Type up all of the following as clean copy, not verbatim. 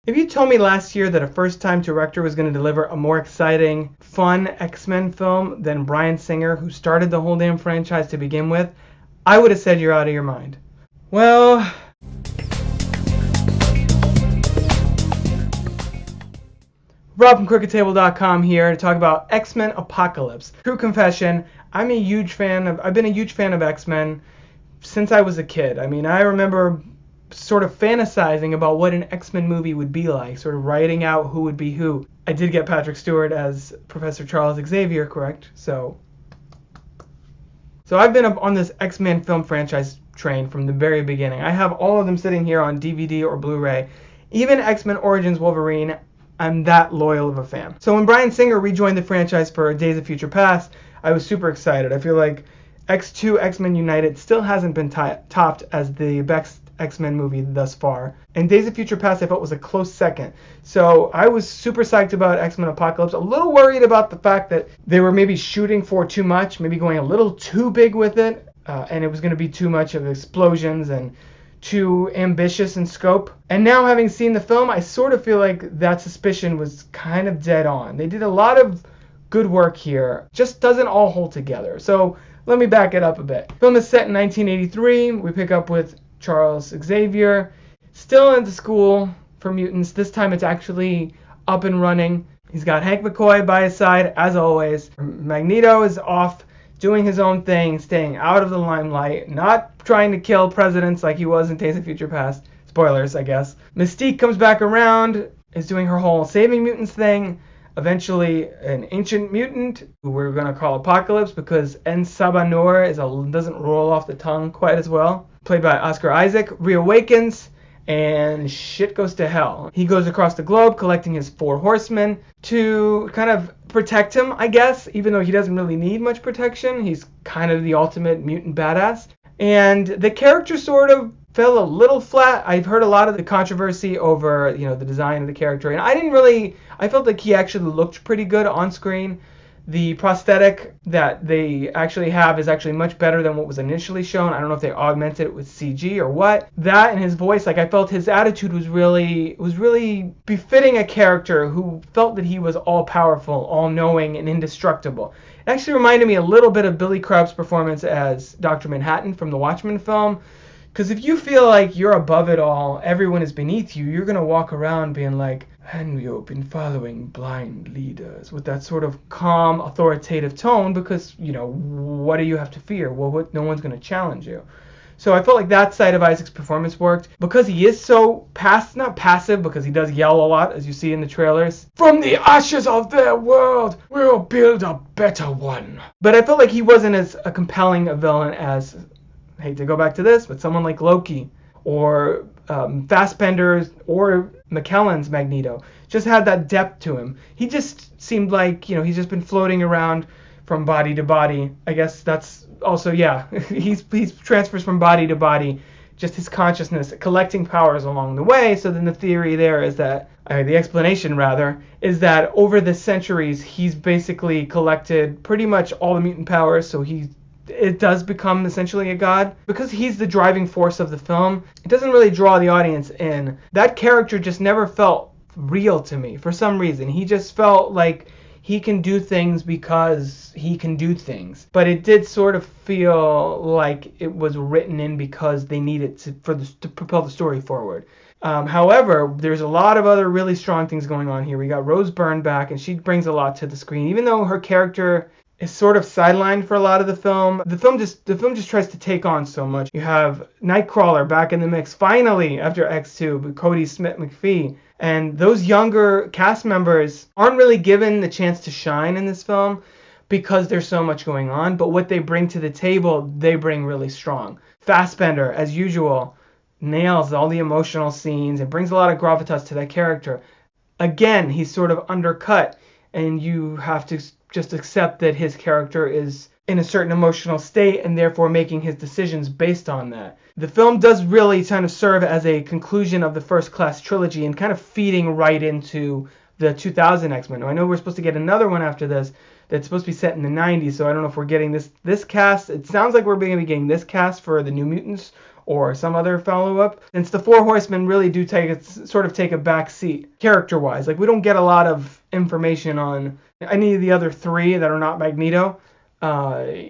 If you told me last year that a first-time director was going to deliver a more exciting, fun X-Men film than Bryan Singer, who started the whole damn franchise to begin with, I would have said you're out of your mind. Well, Rob from CrookedTable.com here to talk about X-Men Apocalypse. True confession, I've been a huge fan of X-Men since I was a kid. I mean, I remember sort of fantasizing about what an X-Men movie would be like, sort of writing out who would be who. I did get Patrick Stewart as Professor Charles Xavier, correct? So I've been up on this X-Men film franchise train from the very beginning. I have all of them sitting here on DVD or Blu-ray. Even X-Men Origins Wolverine, I'm that loyal of a fan. So when Bryan Singer rejoined the franchise for Days of Future Past, I was super excited. I feel like X2 X-Men United still hasn't been topped as the best X-Men movie thus far. And Days of Future Past I felt was a close second. So I was super psyched about X-Men Apocalypse. A little worried about the fact that they were maybe shooting for too much, maybe going a little too big with it, and it was going to be too much of explosions and too ambitious in scope. And now having seen the film, I sort of feel like that suspicion was kind of dead on. They did a lot of good work here, just doesn't all hold together. So let me back it up a bit. The film is set in 1983. We pick up with Charles Xavier, still in the school for mutants. This time it's actually up and running. He's got Hank McCoy by his side, as always. Magneto is off doing his own thing, staying out of the limelight, not trying to kill presidents like he was in Days of Future Past. Spoilers, I guess. Mystique comes back around, is doing her whole saving mutants thing. Eventually, an ancient mutant, who we're going to call Apocalypse because En Sabanur doesn't roll off the tongue quite as well, played by Oscar Isaac, reawakens, and shit goes to hell. He goes across the globe collecting his 4 horsemen to kind of protect him, I guess, even though he doesn't really need much protection. He's kind of the ultimate mutant badass. And the character sort of fell a little flat. I've heard a lot of the controversy over, the design of the character, and I felt like he actually looked pretty good on screen. The prosthetic that they actually have is actually much better than what was initially shown. I don't know if they augmented it with CG or what. That and his voice, I felt his attitude was really befitting a character who felt that he was all powerful, all knowing, and indestructible. It actually reminded me a little bit of Billy Crab's performance as Dr. Manhattan from the Watchmen film. Because if you feel like you're above it all, everyone is beneath you, you're going to walk around being like, and we've been following blind leaders, with that sort of calm, authoritative tone, because, what do you have to fear? Well, no one's going to challenge you. So I felt like that side of Isaac's performance worked. Because he is so not passive, because he does yell a lot, as you see in the trailers. From the ashes of their world, we'll build a better one. But I felt like he wasn't as a compelling a villain as, I hate to go back to this, but someone like Loki or Fassbender's or McKellen's Magneto just had that depth to him. He just seemed like, he's just been floating around from body to body. I guess that's also, he's transfers from body to body, just his consciousness collecting powers along the way. So then the theory there is that, the explanation rather, is that over the centuries he's basically collected pretty much all the mutant powers, so it does become essentially a god. Because he's the driving force of the film, it doesn't really draw the audience in. That character just never felt real to me for some reason. He just felt like he can do things because he can do things. But it did sort of feel like it was written in because they needed to propel the story forward. However, there's a lot of other really strong things going on here. We got Rose Byrne back, and she brings a lot to the screen. Even though her character is sort of sidelined for a lot of the film just tries to take on so much. You have Nightcrawler back in the mix, finally, after X2, with Cody Smith-McPhee. And those younger cast members aren't really given the chance to shine in this film because there's so much going on. But what they bring to the table, they bring really strong. Fassbender, as usual, nails all the emotional scenes and brings a lot of gravitas to that character. Again, he's sort of undercut, and you have to just accept that his character is in a certain emotional state and therefore making his decisions based on that. The film does really kind of serve as a conclusion of the First Class trilogy and kind of feeding right into the 2000 X-Men. Now, I know we're supposed to get another one after this that's supposed to be set in the 90s, so I don't know if we're getting this cast. It sounds like we're going to be getting this cast for the New Mutants, or some other follow-up, since the Four Horsemen really do take a back seat character-wise. Like, we don't get a lot of information on any of the other three that are not Magneto.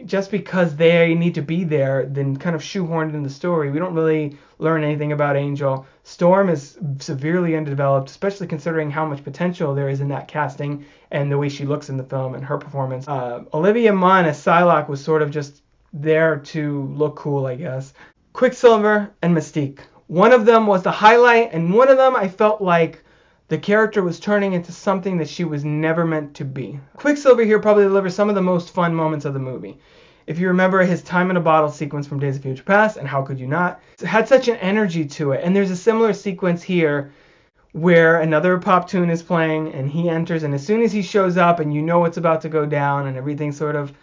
Just because they need to be there, then kind of shoehorned in the story. We don't really learn anything about Angel. Storm is severely underdeveloped, especially considering how much potential there is in that casting and the way she looks in the film and her performance. Olivia Munn as Psylocke was sort of just there to look cool, I guess. Quicksilver and Mystique. One of them was the highlight, and one of them I felt like the character was turning into something that she was never meant to be. Quicksilver here probably delivers some of the most fun moments of the movie. If you remember his time in a bottle sequence from Days of Future Past, and how could you not? It had such an energy to it. And there's a similar sequence here where another pop tune is playing and he enters, and as soon as he shows up and you know what's about to go down and everything sort of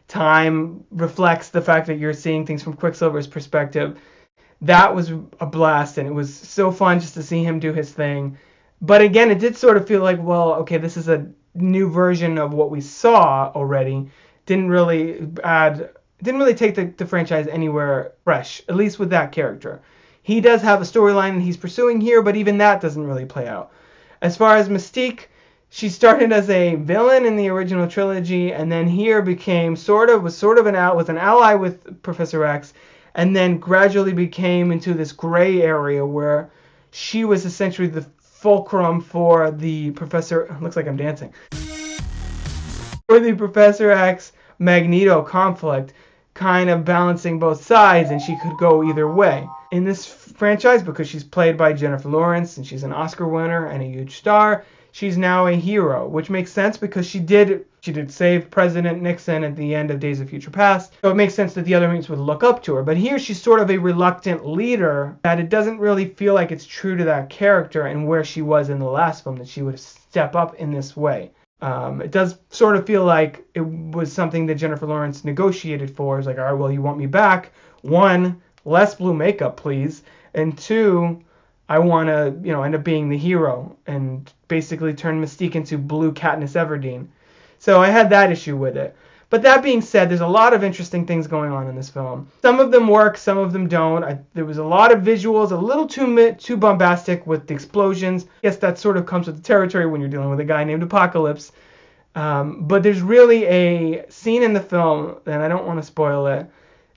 time reflects the fact that you're seeing things from Quicksilver's perspective, that was a blast, and it was so fun just to see him do his thing. But again, it did sort of feel like, well, okay, this is a new version of what we saw already. Didn't really take the franchise anywhere fresh, at least with that character. He does have a storyline he's pursuing here, but even that doesn't really play out. As far as Mystique, she started as a villain in the original trilogy, and then here was an ally with Professor X, and then gradually became into this gray area where she was essentially the fulcrum for the Professor. Looks like I'm dancing. For the Professor X Magneto conflict, kind of balancing both sides, and she could go either way. In this franchise, because she's played by Jennifer Lawrence and she's an Oscar winner and a huge star, she's now a hero, which makes sense because she did save President Nixon at the end of Days of Future Past. So it makes sense that the other mutants would look up to her. But here she's sort of a reluctant leader, that it doesn't really feel like it's true to that character and where she was in the last film, that she would step up in this way. It does sort of feel like it was something that Jennifer Lawrence negotiated for. It's like, all right, well, you want me back. 1, less blue makeup, please. And 2, I want to, end up being the hero and basically turn Mystique into blue Katniss Everdeen. So I had that issue with it. But that being said, there's a lot of interesting things going on in this film. Some of them work, some of them don't. There was a lot of visuals, a little too bombastic with the explosions. I guess that sort of comes with the territory when you're dealing with a guy named Apocalypse. But there's really a scene in the film, and I don't want to spoil it,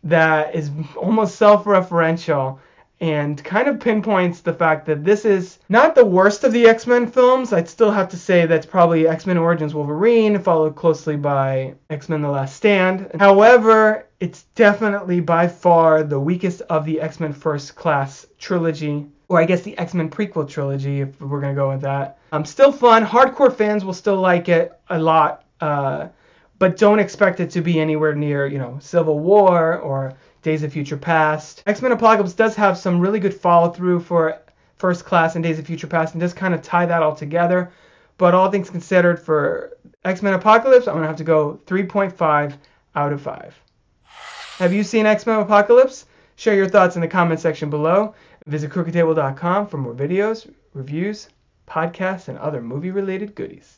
that is almost self-referential and kind of pinpoints the fact that this is not the worst of the X-Men films. I'd still have to say that's probably X-Men Origins Wolverine, followed closely by X-Men The Last Stand. However, it's definitely by far the weakest of the X-Men First Class trilogy, or I guess the X-Men prequel trilogy, if we're going to go with that. Still fun. Hardcore fans will still like it a lot, but don't expect it to be anywhere near, Civil War or Days of Future Past. X-Men Apocalypse does have some really good follow-through for First Class and Days of Future Past, and does kind of tie that all together. But all things considered, for X-Men Apocalypse, I'm going to have to go 3.5 out of 5. Have you seen X-Men Apocalypse? Share your thoughts in the comment section below. Visit crookedtable.com for more videos, reviews, podcasts, and other movie-related goodies.